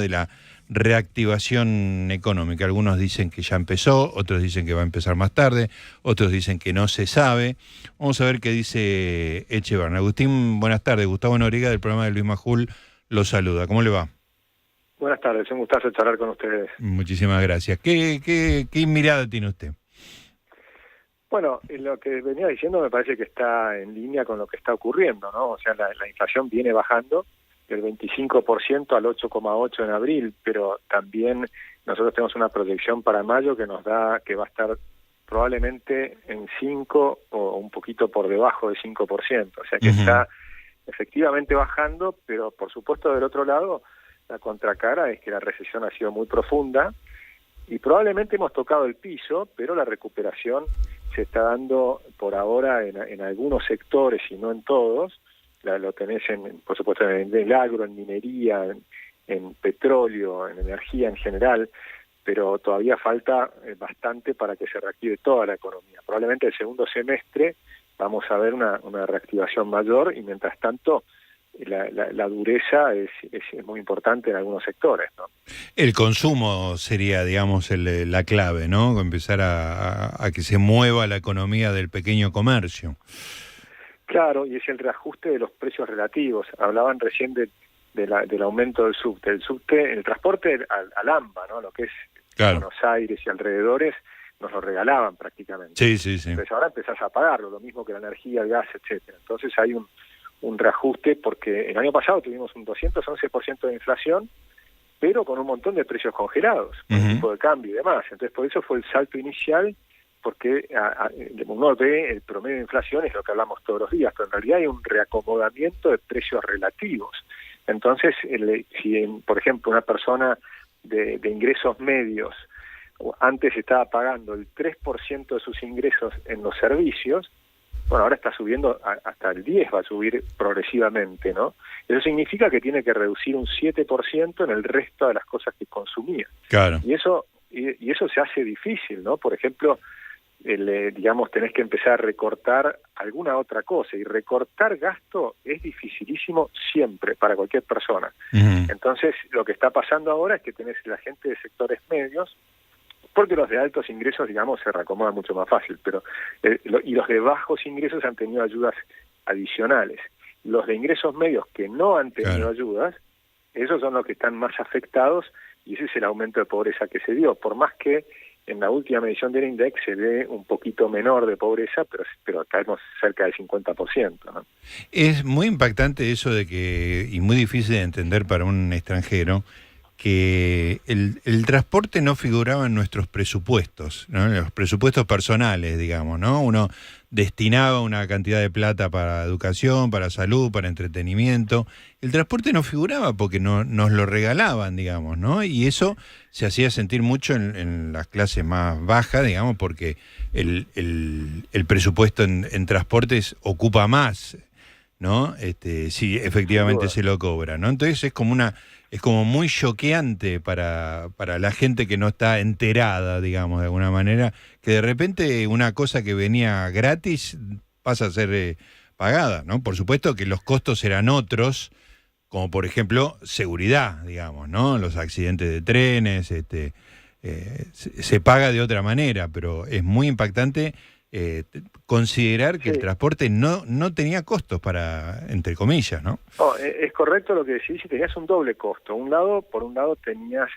de la reactivación económica. Algunos dicen que ya empezó, otros dicen que va a empezar más tarde, otros dicen que no se sabe. Vamos a ver qué dice Echevarne. Agustín, buenas tardes. Gustavo Noriega, del programa de Luis Majul, lo saluda. ¿Cómo le va? Buenas tardes, un gustazo charlar con ustedes. Muchísimas gracias. ¿Qué mirada tiene usted? Bueno, lo que venía diciendo me parece que está en línea con lo que está ocurriendo, ¿no? O sea, la inflación viene bajando del 25% al 8,8% en abril, pero también nosotros tenemos una proyección para mayo que nos da que va a estar probablemente en 5 o un poquito por debajo de 5%. O sea que está efectivamente bajando, pero por supuesto del otro lado, la contracara es que la recesión ha sido muy profunda y probablemente hemos tocado el piso, pero la recuperación se está dando por ahora en algunos sectores y no en todos. Lo tenés, por supuesto, en el agro, en minería, en petróleo, en energía en general, pero todavía falta bastante para que se reactive toda la economía. Probablemente el segundo semestre vamos a ver una reactivación mayor y mientras tanto la dureza es muy importante en algunos sectores, ¿no? El consumo sería, digamos, la clave, ¿no? Empezar a que se mueva la economía del pequeño comercio. Claro, y es el reajuste de los precios relativos. Hablaban recién del aumento del subte. El transporte al AMBA, ¿no? Lo que es Claro. Buenos Aires y alrededores, nos lo regalaban prácticamente. Sí. Entonces ahora empezás a pagarlo, lo mismo que la energía, el gas, etcétera. Entonces hay un reajuste porque el año pasado tuvimos un 211% de inflación, pero con un montón de precios congelados, por el tipo de cambio y demás. Entonces por eso fue el salto inicial, porque uno ve el promedio de inflación, es lo que hablamos todos los días, pero en realidad hay un reacomodamiento de precios relativos. Entonces, si por ejemplo una persona de ingresos medios antes estaba pagando el 3% de sus ingresos en los servicios, bueno, ahora está subiendo hasta el 10%, va a subir progresivamente, ¿no? Eso significa que tiene que reducir un 7% en el resto de las cosas que consumía. Claro. Y eso se hace difícil, ¿no? Por ejemplo, digamos, tenés que empezar a recortar alguna otra cosa, y recortar gasto es dificilísimo siempre para cualquier persona. Entonces, lo que está pasando ahora es que tenés la gente de sectores medios, porque los de altos ingresos, digamos, se reacomodan mucho más fácil, pero y los de bajos ingresos han tenido ayudas adicionales. Los de ingresos medios que no han tenido ayudas, esos son los que están más afectados, y ese es el aumento de pobreza que se dio, por más que en la última medición del INDEC se ve un poquito menor de pobreza, pero caemos cerca del 50%, ¿no? Es muy impactante eso y muy difícil de entender para un extranjero, que el transporte no figuraba en nuestros presupuestos, ¿no? En los presupuestos personales, digamos, ¿no? Uno destinaba una cantidad de plata para educación, para salud, para entretenimiento. El transporte no figuraba porque nos lo regalaban, digamos, ¿no? Y eso se hacía sentir mucho en las clases más bajas, digamos, porque el presupuesto en transportes ocupa más, ¿no? Sí, efectivamente se lo cobra, ¿no? Entonces es como muy choqueante para la gente que no está enterada, digamos, de alguna manera, que de repente una cosa que venía gratis pasa a ser pagada, ¿no? Por supuesto que los costos eran otros, como por ejemplo seguridad, digamos, ¿no? Los accidentes de trenes, se paga de otra manera, pero es muy impactante considerar que el transporte no tenía costos para, entre comillas, ¿no? Es correcto lo que decís, y tenías un doble costo. Por un lado tenías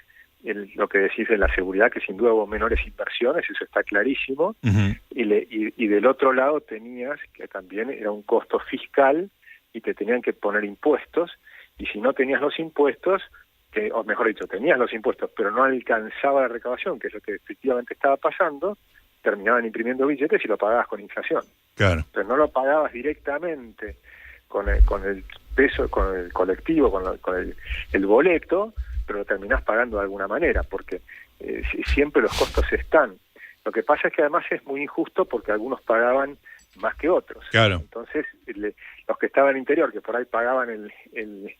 lo que decís de la seguridad, que sin duda hubo menores inversiones, eso está clarísimo, y del otro lado tenías que también era un costo fiscal y te tenían que poner impuestos, y si no tenías los impuestos, o mejor dicho, tenías los impuestos, pero no alcanzaba la recaudación, que es lo que efectivamente estaba pasando, terminaban imprimiendo billetes y lo pagabas con inflación. Claro. Pero no lo pagabas directamente con el peso, con el colectivo, con el boleto, pero lo terminás pagando de alguna manera, porque siempre los costos están. Lo que pasa es que además es muy injusto porque algunos pagaban más que otros. Claro. Entonces, los que estaban en el interior, que por ahí pagaban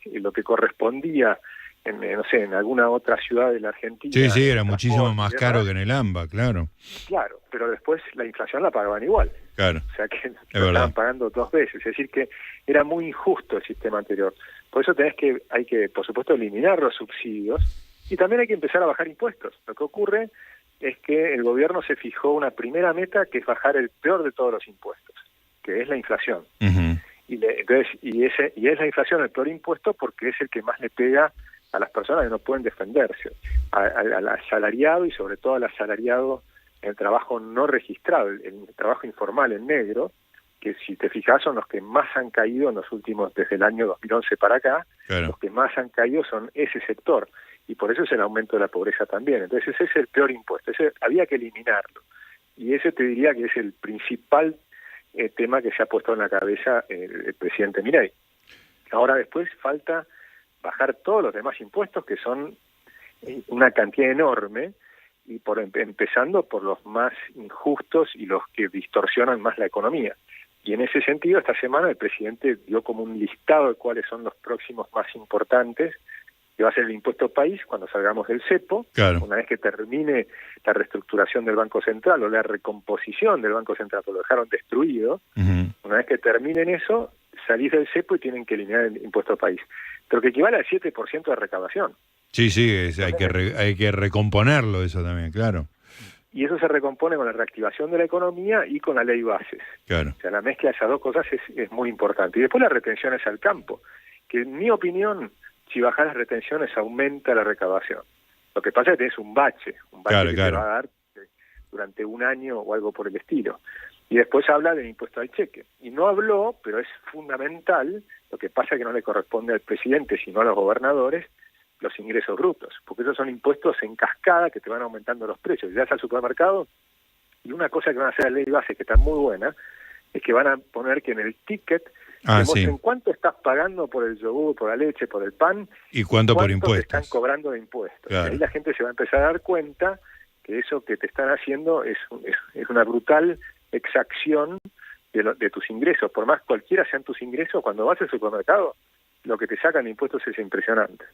lo que correspondía en alguna otra ciudad de la Argentina. Sí, era muchísimo más caro que en el AMBA, claro. Claro, pero después la inflación la pagaban igual. Claro. O sea que lo estaban pagando 2 veces. Es decir que era muy injusto el sistema anterior. Por eso hay que, por supuesto, eliminar los subsidios y también hay que empezar a bajar impuestos. Lo que ocurre es que el gobierno se fijó una primera meta, que es bajar el peor de todos los impuestos, que es la inflación. Uh-huh. Y es la inflación el peor impuesto porque es el que más le pega a las personas que no pueden defenderse, al asalariado y sobre todo al asalariado en el trabajo no registrado, el trabajo informal en negro, que si te fijas son los que más han caído en los últimos, desde el año 2011 para acá, claro. Los que más han caído son ese sector, y por eso es el aumento de la pobreza también. Entonces ese es el peor impuesto, ese había que eliminarlo, y ese te diría que es el principal tema que se ha puesto en la cabeza el presidente Milei. Ahora después falta bajar todos los demás impuestos, que son una cantidad enorme, y empezando por los más injustos y los que distorsionan más la economía. Y en ese sentido, esta semana el presidente dio como un listado de cuáles son los próximos más importantes, que va a ser el impuesto país cuando salgamos del cepo, claro. Una vez que termine la reestructuración del Banco Central o la recomposición del Banco Central, porque lo dejaron destruido. Uh-huh. Una vez que terminen eso, salís del cepo y tienen que eliminar el impuesto país, pero que equivale al 7% de recaudación. Sí, hay que recomponerlo eso también, claro. Y eso se recompone con la reactivación de la economía y con la ley bases. Claro. O sea, la mezcla de esas dos cosas es muy importante. Y después las retenciones al campo, que en mi opinión, si bajas las retenciones aumenta la recaudación. Lo que pasa es que tenés un bache claro, que claro. te va a dar durante un año o algo por el estilo. Y después habla del impuesto al cheque. Y no habló, pero es fundamental, lo que pasa es que no le corresponde al presidente, sino a los gobernadores, los ingresos brutos, porque esos son impuestos en cascada que te van aumentando los precios. Ya vas al supermercado y una cosa que van a hacer la ley base, que está muy buena, es que van a poner que en el ticket te muestren cuánto estás pagando por el yogur, por la leche, por el pan, y cuánto por impuestos. Te están cobrando de impuestos. Claro. Y ahí la gente se va a empezar a dar cuenta que eso que te están haciendo es una brutal exacción de tus ingresos. Por más cualquiera sean tus ingresos, cuando vas al supermercado, lo que te sacan de impuestos es impresionante.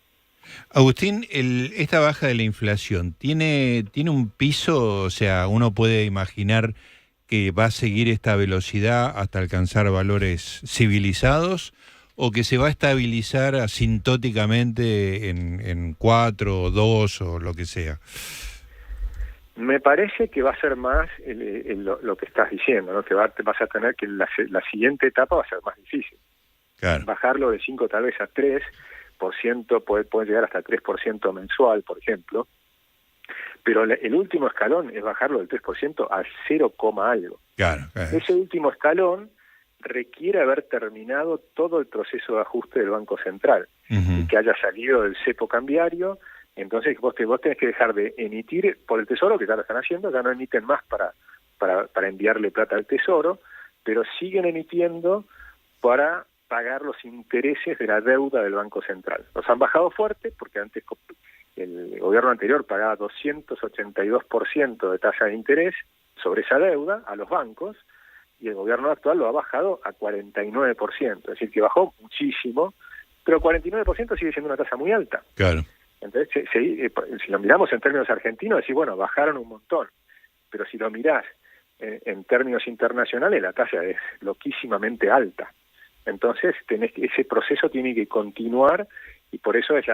Agustín, esta baja de la inflación, ¿tiene un piso? O sea, uno puede imaginar que va a seguir esta velocidad hasta alcanzar valores civilizados, o que se va a estabilizar asintóticamente en 4 o 2 o lo que sea. Me parece que va a ser más lo que estás diciendo, ¿no? Que vas a tener que la siguiente etapa va a ser más difícil. Claro. Bajarlo de 5 tal vez a 3%, puede llegar hasta 3% mensual, por ejemplo. Pero el último escalón es bajarlo del 3% a 0, algo. Claro. Ese último escalón requiere haber terminado todo el proceso de ajuste del Banco Central, uh-huh, y que haya salido del cepo cambiario. Entonces vos tenés que dejar de emitir por el Tesoro, que ya lo están haciendo, ya no emiten más para enviarle plata al Tesoro, pero siguen emitiendo para pagar los intereses de la deuda del Banco Central. Los han bajado fuerte porque antes el gobierno anterior pagaba 282% de tasa de interés sobre esa deuda a los bancos, y el gobierno actual lo ha bajado a 49%, es decir, que bajó muchísimo, pero 49% sigue siendo una tasa muy alta. Claro. Entonces, si lo miramos en términos argentinos, decís, bueno, bajaron un montón, pero si lo mirás en términos internacionales, la tasa es loquísimamente alta. Entonces, ese proceso tiene que continuar, y por eso es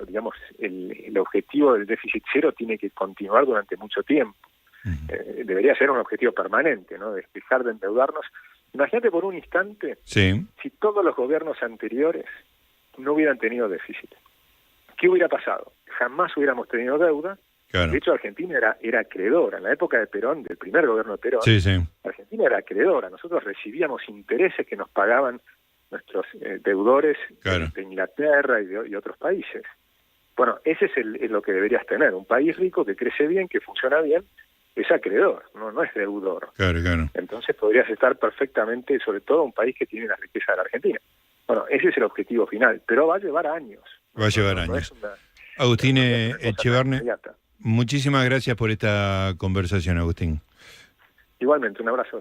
digamos, el objetivo del déficit cero tiene que continuar durante mucho tiempo. Uh-huh. Debería ser un objetivo permanente, ¿no? De dejar de endeudarnos. Imagínate por un instante, sí, si todos los gobiernos anteriores no hubieran tenido déficit. ¿Qué hubiera pasado? Jamás hubiéramos tenido deuda. Claro. De hecho, Argentina era acreedora. En la época de Perón, del primer gobierno de Perón, sí, sí, Argentina era acreedora. Nosotros recibíamos intereses que nos pagaban nuestros deudores, claro, de Inglaterra y otros países. Bueno, ese es lo que deberías tener. Un país rico que crece bien, que funciona bien, es acreedor, no es deudor. Claro, claro. Entonces podrías estar perfectamente, sobre todo un país que tiene la riqueza de la Argentina. Bueno, ese es el objetivo final, pero va a llevar años. Va a llevar años. Agustín Echevarne, muchísimas gracias por esta conversación, Agustín. Igualmente, un abrazo.